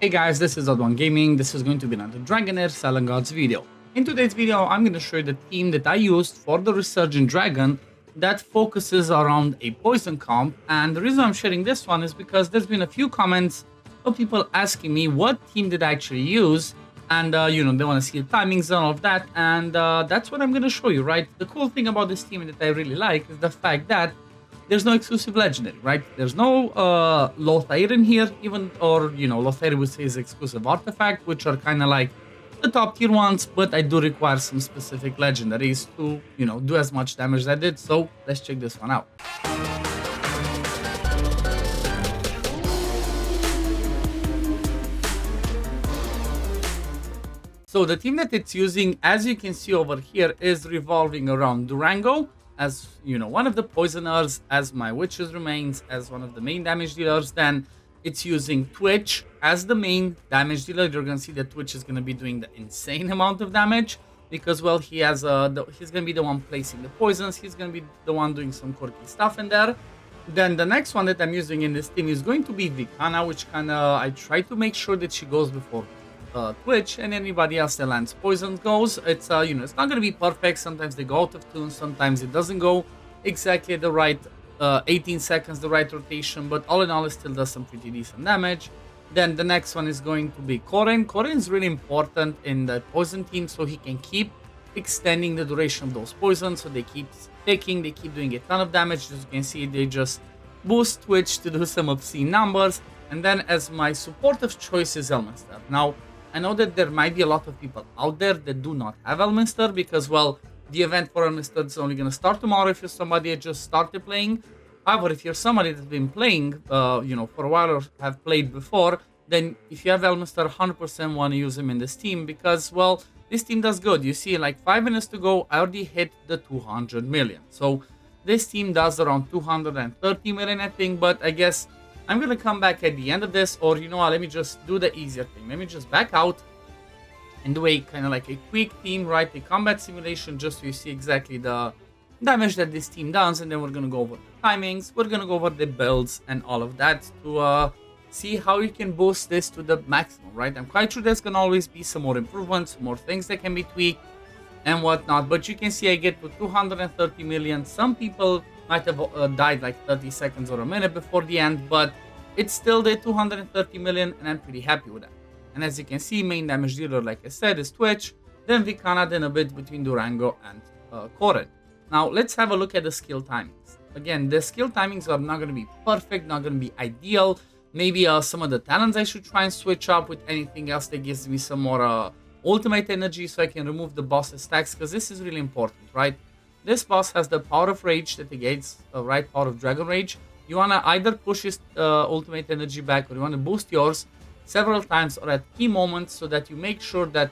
Hey guys, this is OddOneGaming. This is going to be another Dragonheir Silent Gods video. In today's video, I'm going to show you the team that I used for the Resurgent Dragon that focuses around a poison comp. And the reason I'm sharing this one is because there's been a few comments of people asking me what team did I actually use. And, they want to see the timings and all of that. And that's what I'm going to show you, right? The cool thing about this team that I really like is the fact that there's no exclusive legendary, right? There's no Lothair in here, Lothair with his exclusive artifact, which are kind of like the top tier ones, but I do require some specific legendaries to, do as much damage as I did. So let's check this one out. So the team that it's using, as you can see over here, is revolving around Durango, as one of the poisoners, as my witch's remains, as one of the main damage dealers. Then it's using Twitch as the main damage dealer. You're gonna see that Twitch is gonna be doing the insane amount of damage because, well, he has he's gonna be the one placing the poisons. He's gonna be the one doing some quirky stuff in there. Then the next one that I'm using in this team is going to be Vikana, which I try to make sure that she goes before Twitch, and anybody else that lands poison goes. It's it's not gonna be perfect. Sometimes they go out of tune, sometimes it doesn't go exactly the right 18 seconds, the right rotation, but all in all it still does some pretty decent damage. Then the next one is going to be Korin. Korin is really important in the poison team, so he can keep extending the duration of those poisons, so they keep sticking, they keep doing a ton of damage. As you can see, they just boost Twitch to do some obscene numbers. And then as my supportive choice is Elminster. Now I know that there might be a lot of people out there that do not have Elminster because, well, the event for Elminster is only going to start tomorrow if you're somebody that just started playing. However, if you're somebody that's been playing, for a while or have played before, then if you have Elminster, 100% want to use him in this team because, well, this team does good. You see, like 5 minutes to go, I already hit the 200 million. So this team does around 230 million, I think, but I guess I'm going to come back at the end of this, or let me just do the easier thing. Let me just back out and do a kind of like a quick team, right? A combat simulation, just so you see exactly the damage that this team does. And then we're going to go over the timings. We're going to go over the builds and all of that to see how you can boost this to the maximum, right? I'm quite sure there's going to always be some more improvements, more things that can be tweaked and whatnot. But you can see I get to 230 million. Some people might have died like 30 seconds or a minute before the end, but it's still the 230 million, and I'm pretty happy with that. And as you can see, main damage dealer, like I said, is Twitch, then Vikana, then a bit between Durango and Korin. Now, let's have a look at the skill timings. Again, the skill timings are not going to be perfect, not going to be ideal. Maybe some of the talents I should try and switch up with anything else that gives me some more ultimate energy so I can remove the boss's stacks, because this is really important, right? This boss has the power of rage that negates power of dragon rage. You want to either push his ultimate energy back, or you want to boost yours several times or at key moments, so that you make sure that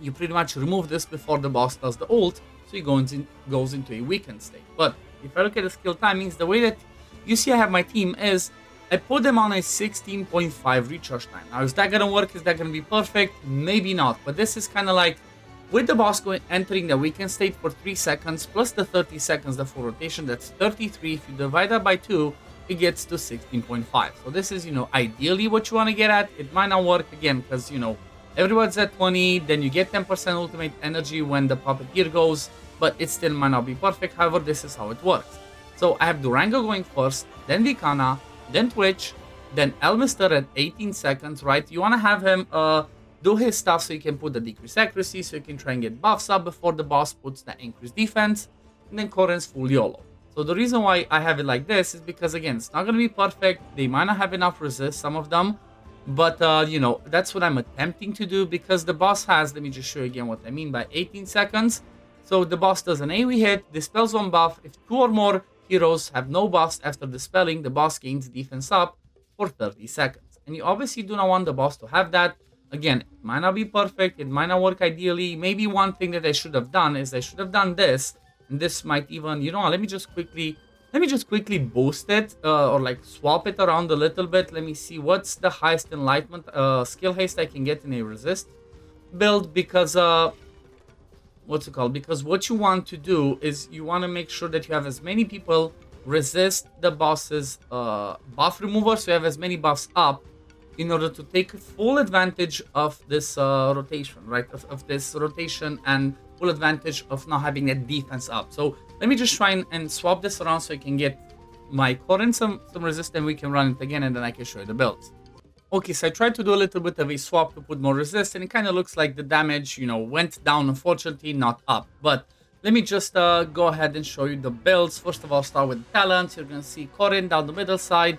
you pretty much remove this before the boss does the ult, so he goes into a weakened state. But if I look at the skill timings, the way that you see I have my team is I put them on a 16.5 recharge time. Now, is that going to work? Is that going to be perfect? Maybe not, but this is kind of like with the boss entering the weakened state for 3 seconds, plus the 30 seconds, the full rotation, that's 33. If you divide that by 2, it gets to 16.5. So this is, ideally what you want to get at. It might not work again, because, everyone's at 20, then you get 10% ultimate energy when the puppeteer goes, but it still might not be perfect. However, this is how it works. So I have Durango going first, then Vikana, then Twitch, then Elminster at 18 seconds, right? You want to have him do his stuff so you can put the decreased accuracy, so you can try and get buffs up before the boss puts the increased defense, and then Korin's full YOLO. So the reason why I have it like this is because, again, it's not going to be perfect. They might not have enough resist, some of them, but, that's what I'm attempting to do, because the boss has, let me just show you again what I mean by 18 seconds. So the boss does an AoE hit, dispels one buff. If 2 or more heroes have no buffs after dispelling, the boss gains defense up for 30 seconds. And you obviously do not want the boss to have that. Again, it might not be perfect, it might not work ideally. Maybe one thing that I should have done is I should have done this, and this might even, let me just quickly boost it, or like swap it around a little bit. Let me see what's the highest enlightenment skill haste I can get in a resist build, because because what you want to do is you want to make sure that you have as many people resist the boss's buff remover, so you have as many buffs up in order to take full advantage of this rotation, right? Of this rotation and full advantage of not having that defense up. So let me just try and swap this around so I can get my core and some resist, and we can run it again, and then I can show you the builds. Okay, so I tried to do a little bit of a swap to put more resist, and it kind of looks like the damage, you know, went down, unfortunately, not up. But let me just go ahead and show you the builds. First of all, start with talents. You're going to see Corin down the middle side,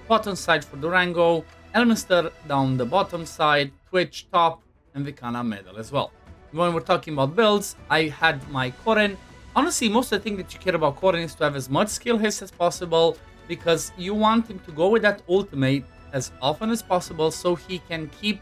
bottom side for Durango, Elminster down the bottom side, Twitch top, and Vikana middle as well. When we're talking about builds, I had my Corin. Honestly, most of the thing that you care about Corin is to have as much skill hits as possible, because you want him to go with that ultimate as often as possible, so he can keep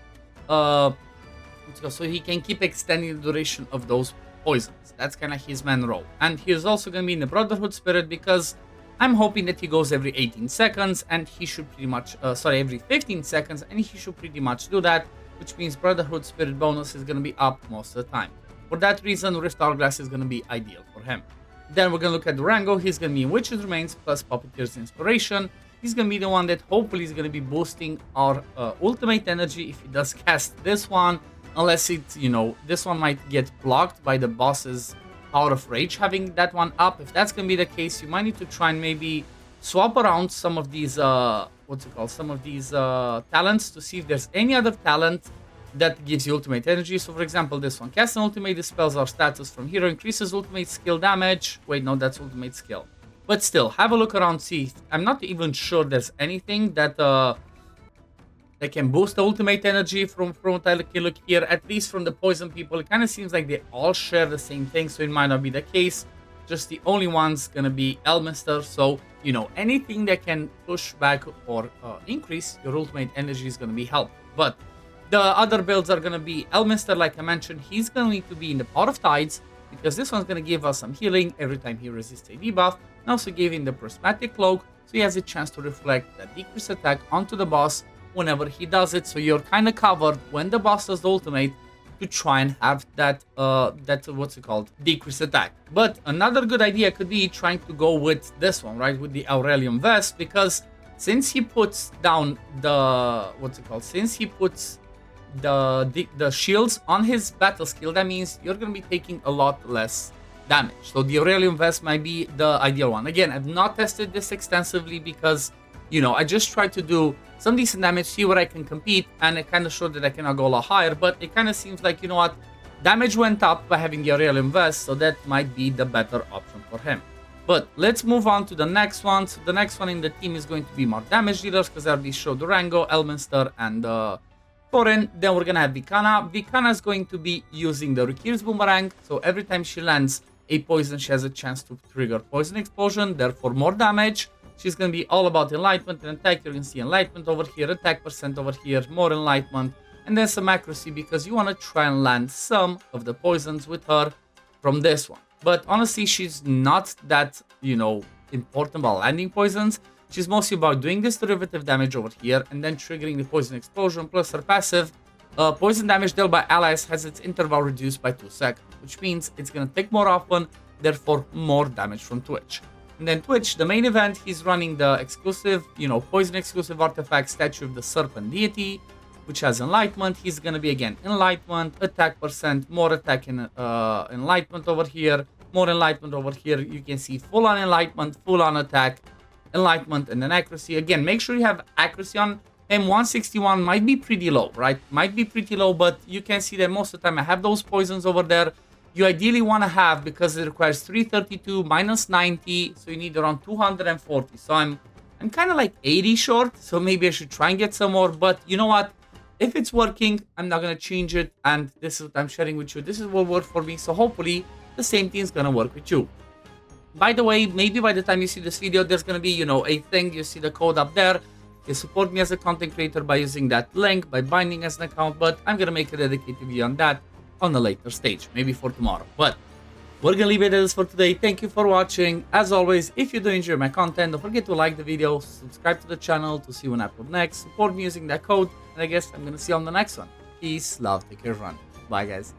extending the duration of those poisons. That's kind of his main role. And he's also going to be in the Brotherhood Spirit, because I'm hoping that he goes every 18 seconds, and he should pretty much every 15 seconds, and he should pretty much do that, which means Brotherhood Spirit bonus is going to be up most of the time. For that reason, Rift Hourglass is going to be ideal for him. Then we're going to look at Durango. He's going to be in Witch's Remains plus Puppeteer's Inspiration. He's going to be the one that hopefully is going to be boosting our ultimate energy if he does cast this one. Unless it's, you know, this one might get blocked by the boss's Power of Rage having that one up. If that's going to be the case, you might need to try and maybe swap around some of these, talents to see if there's any other talent that gives you ultimate energy. So for example, this one, cast an ultimate, dispels our status from hero, increases ultimate skill damage. Wait, no, that's ultimate skill. But still, have a look around, see. I'm not even sure there's anything that that can boost the ultimate energy from what I look here. At least from the poison people, it kind of seems like they all share the same thing, so it might not be the case. Just the only one's gonna be Elminster. So, you know, anything that can push back or increase your ultimate energy is gonna be helpful. But the other builds are gonna be Elminster, like I mentioned. He's going to be in the Pot of Tides, because this one's going to give us some healing every time he resists a debuff, and also gave him the Prismatic Cloak, so he has a chance to reflect that decreased attack onto the boss whenever he does it, so you're kind of covered when the boss does the ultimate to try and have that, decreased attack. But another good idea could be trying to go with this one, right, with the Aurelium Vest, because since he puts down the, since he puts the shields on his battle skill, that means you're going to be taking a lot less damage. So the Aurelium Vest might be the ideal one. Again, I've not tested this extensively because, you know, I just tried to do some decent damage, see where I can compete, and it kind of showed that I cannot go a lot higher, but it kind of seems like, you know what, damage went up by having the Aurelium Vest, so that might be the better option for him. But let's move on to the next one. So the next one in the team is going to be more damage dealers, because I already showed Durango, Elminster, and Corin. Then we're gonna have Vikana. Vikana is going to be using the Rukir's Boomerang, so every time she lands a poison, she has a chance to trigger Poison Explosion, therefore more damage. She's gonna be all about Enlightenment and attack. You're gonna see Enlightenment over here, attack percent over here, more Enlightenment, and then some accuracy, because you want to try and land some of the poisons with her from this one. But honestly, she's not that, you know, important about landing poisons. She's mostly about doing this derivative damage over here and then triggering the Poison Explosion, plus her passive. Poison damage dealt by allies has its interval reduced by 2 seconds, which means it's going to take more often, therefore more damage from Twitch. And then Twitch, the main event, he's running the exclusive, you know, poison exclusive artifact statue of the Serpent Deity, which has Enlightenment. He's going to be, again, Enlightenment, attack percent, more attack in Enlightenment over here, more Enlightenment over here. You can see full on Enlightenment, full on attack, Enlightenment, and then accuracy. Again, make sure you have accuracy on him. 161 might be pretty low, right? Might be pretty low, but you can see that most of the time I have those poisons over there. You ideally want to have, because it requires 332 minus 90, so you need around 240. So I'm kind of like 80 short, so maybe I should try and get some more. But you know what? If it's working, I'm not going to change it, and this is what I'm sharing with you. This is what worked for me, so hopefully the same thing is going to work with you. By the way, maybe by the time you see this video, there's going to be, you know, a thing. You see the code up there. You support me as a content creator by using that link, by binding as an account, but I'm going to make a dedicated video on that on a later stage, maybe for tomorrow. But we're going to leave it at this for today. Thank you for watching. As always, if you do enjoy my content, don't forget to like the video, subscribe to the channel to see when I upload next, support me using that code, and I guess I'm going to see you on the next one. Peace, love, take care, everyone. Bye, guys.